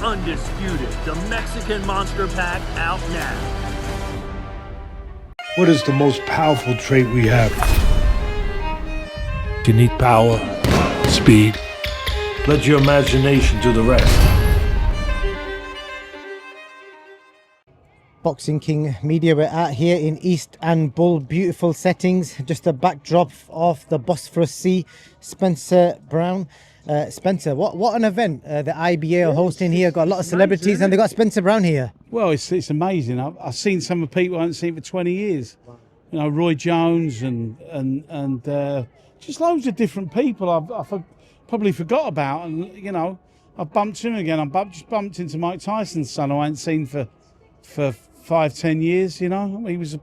Undisputed, the Mexican Monster Pack out now. What is the most powerful trait we have? You need power, speed. Let your imagination do the rest. Boxing King Media, we're out here in Istanbul, beautiful settings, just a backdrop of the Bosphorus Sea. Spencer Brown. Spencer, what an event the IBA are hosting here. Got a lot of celebrities and they got Spencer Brown here. Well, it's amazing. I've seen some of the people I haven't seen for 20 years. You know, Roy Jones and just loads of different people I've probably forgot about. And, you know, I've bumped him again. Just bumped into Mike Tyson's son, who I hadn't seen for 5-10 years. You know, he was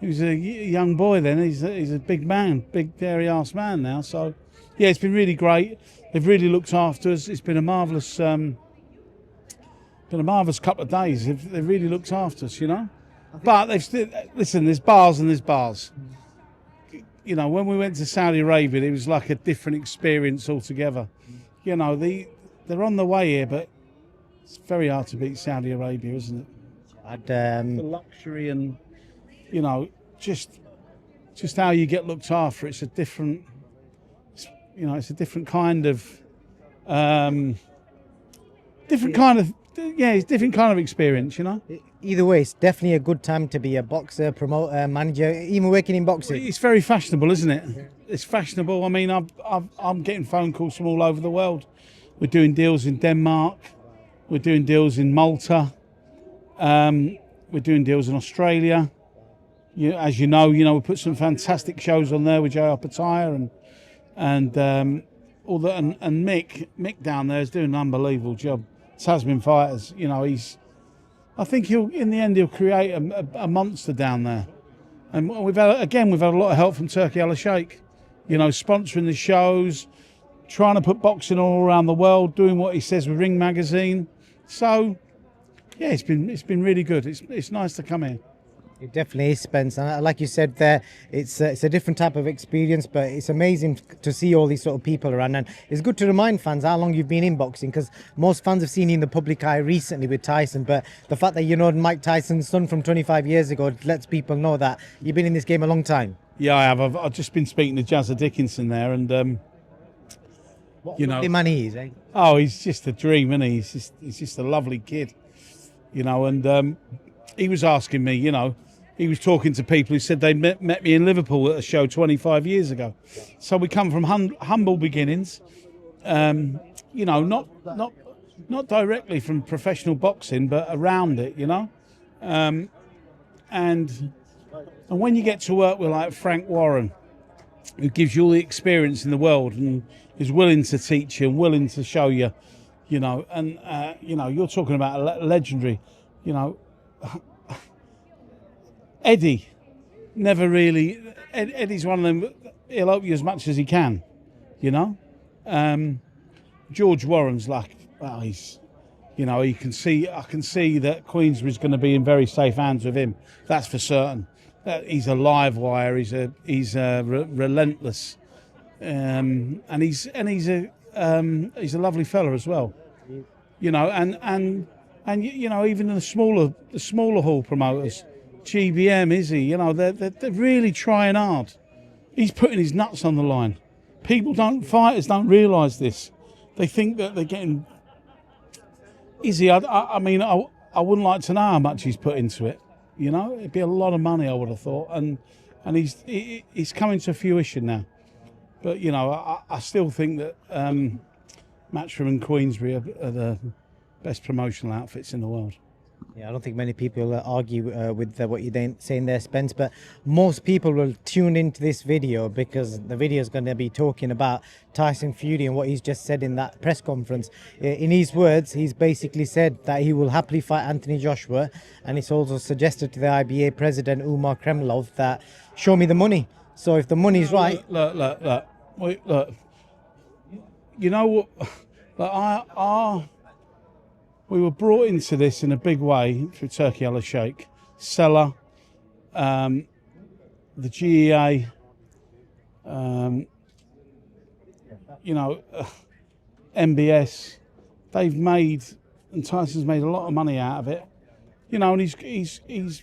a young boy then. He's a big man, big hairy ass man now. So yeah, it's been really great. They've really looked after us. It's been a marvellous couple of days. They've really looked after us, you know. But they've still, listen, there's bars and there's bars. You know, when we went to Saudi Arabia, it was like a different experience altogether. You know, they're on the way here, but it's very hard to beat Saudi Arabia, isn't it? The luxury and, you know, just how you get looked after. It's a different, you know, it's a different kind of, it's a different kind of experience, you know. Either way, it's definitely a good time to be a boxer, promoter, manager, even working in boxing. It's very fashionable, isn't it? It's fashionable. I mean, I'm getting phone calls from all over the world. We're doing deals in Denmark. We're doing deals in Malta. We're doing deals in Australia. As you know, we put some fantastic shows on there with J.R. Pattaya and Mick down there is doing an unbelievable job. Tasman Fighters, you know, I think he'll create a monster down there. And we've had a lot of help from Turkey Al Sheikh, you know, sponsoring the shows, trying to put boxing all around the world, doing what he says with Ring Magazine. So yeah, it's been really good. It's nice to come here. It definitely is, Spence. And like you said there, it's a different type of experience, but it's amazing to see all these sort of people around. And it's good to remind fans how long you've been in boxing, because most fans have seen you in the public eye recently with Tyson. But the fact that you know Mike Tyson's son from 25 years ago lets people know that you've been in this game a long time. Yeah, I have. I've just been speaking to Jazza Dickinson there, and you know, the man he is, eh? Oh, he's just a dream, isn't he? He's just a lovely kid, you know. And he was asking me, you know. He was talking to people who said they met me in Liverpool at a show 25 years ago. So we come from humble beginnings, you know, not directly from professional boxing, but around it, you know. And when you get to work with like Frank Warren, who gives you all the experience in the world and is willing to teach you and willing to show you, you know, and you know, you're talking about a legendary, you know. Eddie, never really. Eddie's one of them. He'll help you as much as he can, you know. George Warren's like, well, he's, you know, I can see that Queensbury's going to be in very safe hands with him. That's for certain. He's a live wire. He's relentless, and he's a lovely fella as well, you know. And you know, even the smaller hall promoters. GBM, is he? You know, they're really trying hard. He's putting his nuts on the line. Fighters don't realise this. They think that they're getting. Is he? I mean, I wouldn't like to know how much he's put into it. You know, it'd be a lot of money, I would have thought, and he's coming to fruition now. But you know, I still think that Matchroom and Queensbury are the best promotional outfits in the world. Yeah, I don't think many people argue with what you're saying there, Spence, but most people will tune into this video because the video is going to be talking about Tyson Fury and what he's just said in that press conference. In his words, he's basically said that he will happily fight Anthony Joshua, and he's also suggested to the IBA president, Umar Kremlov, that show me the money. So if the money's right... Look. You know what? We were brought into this in a big way through Turkey Al Sheikh, Seller, the GEA, you know, MBS. They've made and Tyson's made a lot of money out of it. You know, and he's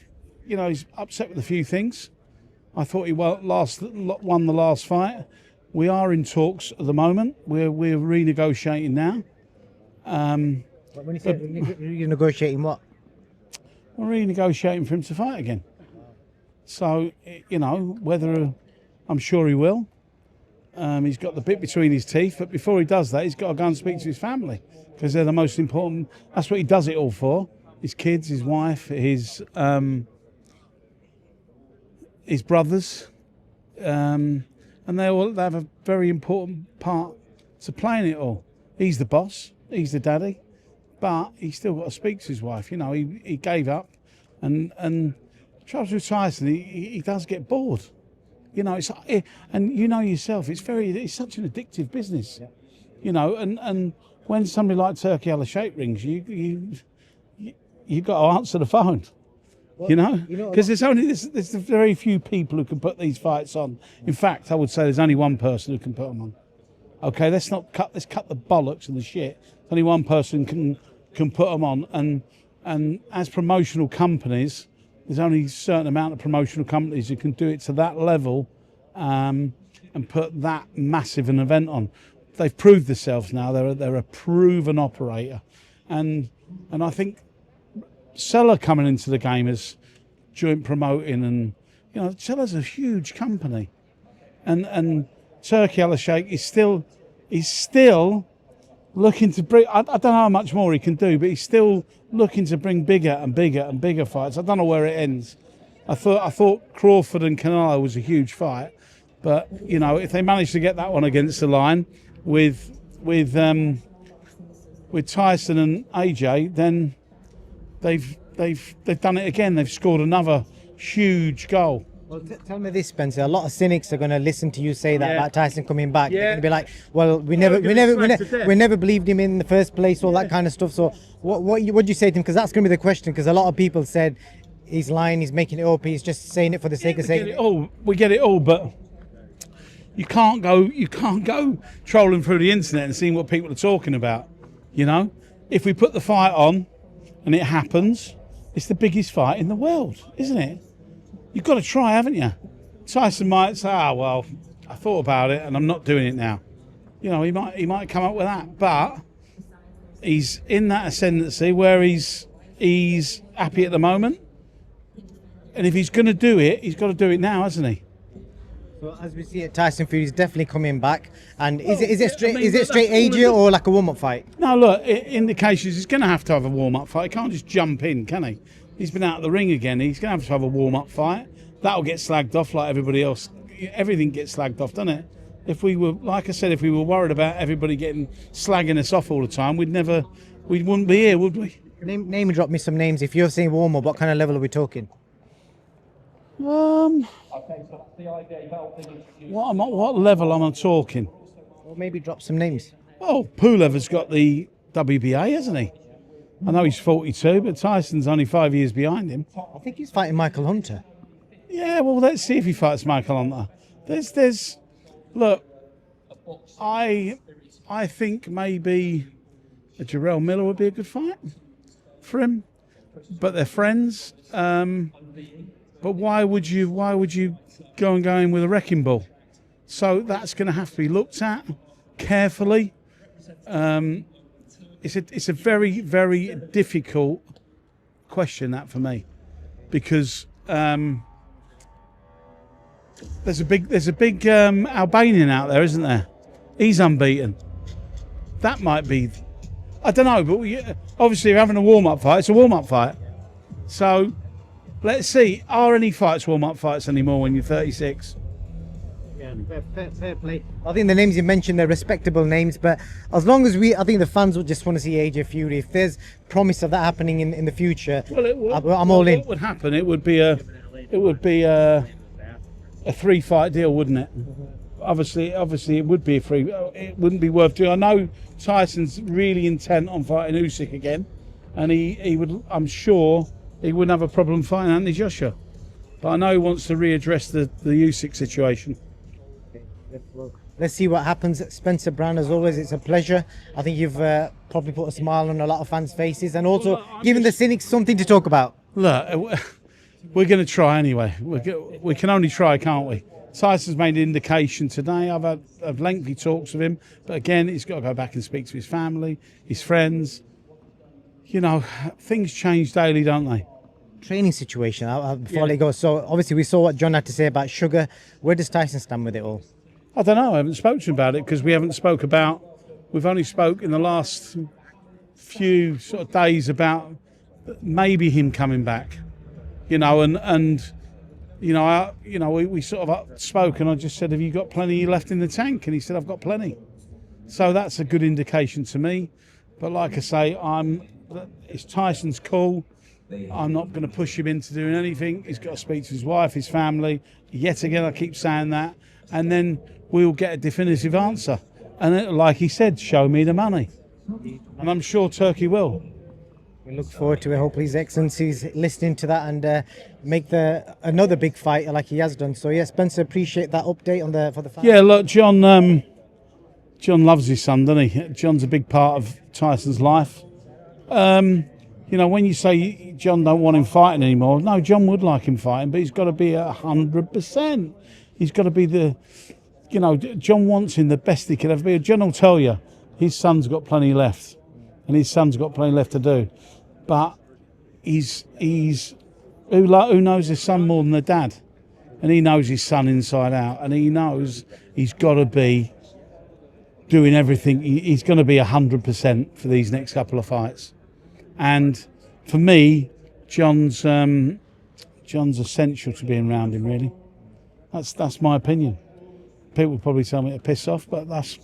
upset with a few things. I thought he won the last fight. We are in talks at the moment. We're renegotiating now. But when you say you're negotiating what? We're renegotiating for him to fight again. So, you know, whether I'm sure he will. He's got the bit between his teeth, but before he does that, he's got to go and speak to his family because they're the most important. That's what he does it all for. His kids, his wife, his brothers, and they have a very important part to playing it all. He's the boss, he's the daddy, but he's still got to speak to his wife. You know, he gave up, and trouble with Tyson, he does get bored. You know, and you know yourself, it's such an addictive business. Yeah. You know, and when somebody like Turkey Al-Sheikh rings you've got to answer the phone. Well, you know, because there's very few people who can put these fights on. In fact, I would say there's only one person who can put them on. Okay, let's cut the bollocks and the shit. Only one person can put them on, and as promotional companies, there's only a certain amount of promotional companies who can do it to that level, and put that massive an event on. They've proved themselves now. They're a proven operator, and I think Seller coming into the game as joint promoting, and you know, Seller's a huge company, and Turkey Al-Sheikh is still looking to bring. I don't know how much more he can do, but he's still looking to bring bigger and bigger and bigger fights. I don't know where it ends. I thought Crawford and Canelo was a huge fight, but you know, if they manage to get that one against the line with Tyson and AJ, then they've done it again. They've scored another huge goal. Well, tell me this, Spencer. A lot of cynics are going to listen to you say that about Tyson coming back. Yeah. They're going to be like, "Well, we never believed him in the first place," all that kind of stuff. So, what do you say to him? Because that's going to be the question. Because a lot of people said he's lying, he's making it up, he's just saying it for the sake of saying it. We get it all, but you can't go trolling through the internet and seeing what people are talking about. You know, if we put the fight on and it happens, it's the biggest fight in the world, isn't it? You've got to try, haven't you? Tyson might say, well, I thought about it and I'm not doing it now. You know, he might come up with that, but he's in that ascendancy where he's happy at the moment. And if he's going to do it, he's got to do it now, hasn't he? So as we see it, Tyson Fury is definitely coming back. And is it straight AJ or like a warm-up fight? No, look, indications he's going to have a warm-up fight. He can't just jump in, can he? He's been out of the ring again. He's going to have a warm-up fight. That'll get slagged off like everybody else. Everything gets slagged off, doesn't it? If we were, like I said, if we were worried about everybody slagging us off all the time, we wouldn't be here, would we? Name drop me some names. If you're saying warm-up, what kind of level are we talking? What level am I talking? Or maybe drop some names. Oh, Pulever's got the WBA, hasn't he? I know he's 42, but Tyson's only 5 years behind him. I think he's fighting Michael Hunter. Yeah, well, let's see if he fights Michael Hunter. Look, I think maybe a Jarrell Miller would be a good fight for him, but they're friends. But why would you go in with a wrecking ball? So that's going to have to be looked at carefully. It's a very, very difficult question, that, for me, because there's a big Albanian out there, isn't there? He's unbeaten. That might be, I don't know, but obviously you're having a warm-up fight. It's a warm-up fight. So let's see, are any fights warm-up fights anymore when you're 36? Yeah, fair play. I think the names you mentioned, they're respectable names, but as long as I think the fans would just want to see AJ Fury. If there's promise of that happening in the future, I'm all in. What would happen? It would be a 3-fight deal, wouldn't it? Obviously, it would be it wouldn't be worth doing. I know Tyson's really intent on fighting Usyk again, and he would. I'm sure he wouldn't have a problem fighting Anthony Joshua, but I know he wants to readdress the Usyk situation. let's see what happens. Spencer Brown, as always, it's a pleasure. I think you've probably put a smile on a lot of fans' faces, and also giving the cynics something to talk about. Look, we're going to try anyway. We can only try, can't we? Tyson's made an indication today. I've had lengthy talks with him, but again, he's got to go back and speak to his family, his friends. You know, things change daily, don't they? Training situation before I go. So obviously we saw what John had to say about Sugar. Where does Tyson stand with it all? I don't know. I haven't spoken to him about it because we've only spoke in the last few sort of days about maybe him coming back. You know, and we sort of spoke, and I just said, "Have you got plenty left in the tank?" And he said, "I've got plenty." So that's a good indication to me. But like I say, it's Tyson's call. I'm not going to push him into doing anything. He's got to speak to his wife, his family. Yet again, I keep saying that, and then we'll get a definitive answer. And like he said, show me the money, and I'm sure Turkey will. We look forward to it. Hopefully His Excellency's listening to that and make another big fight like he has done. So yeah, Spencer, appreciate that update for the fight. Yeah, look, John loves his son, doesn't he? John's a big part of Tyson's life. You know, when you say John don't want him fighting anymore, no, John would like him fighting, but he's got to be 100%. He's got to be John wants him the best he could ever be. John will tell you his son's got plenty left, and his son's got plenty left to do. But who knows his son more than the dad? And he knows his son inside out, and he knows he's got to be doing everything. He's going to be 100% for these next couple of fights. And for me, John's essential to being around him. Really, that's my opinion. People probably tell me to piss off, but that's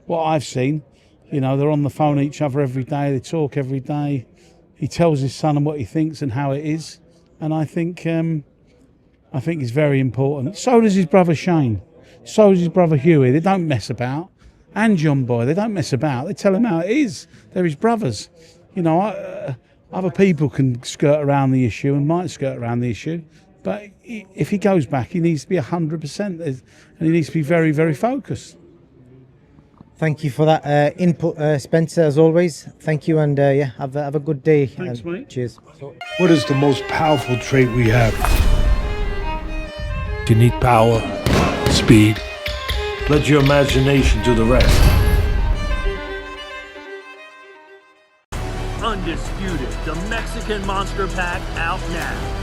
what I've seen. You know, they're on the phone each other every day. They talk every day. He tells his son what he thinks and how it is, and I think it's very important. So does his brother Shane. So does his brother Huey. They don't mess about. And John Boy, they don't mess about. They tell him how it is. They're his brothers. You know, other people can skirt around the issue and might skirt around the issue, but if he goes back, he needs to be 100%, and he needs to be very, very focused. Thank you for that input, Spencer, as always. Thank you, and have a good day. Thanks, mate. Cheers. What is the most powerful trait we have? You need power, speed. Let your imagination do the rest. Undisputed, the Mexican Monster Pack out now.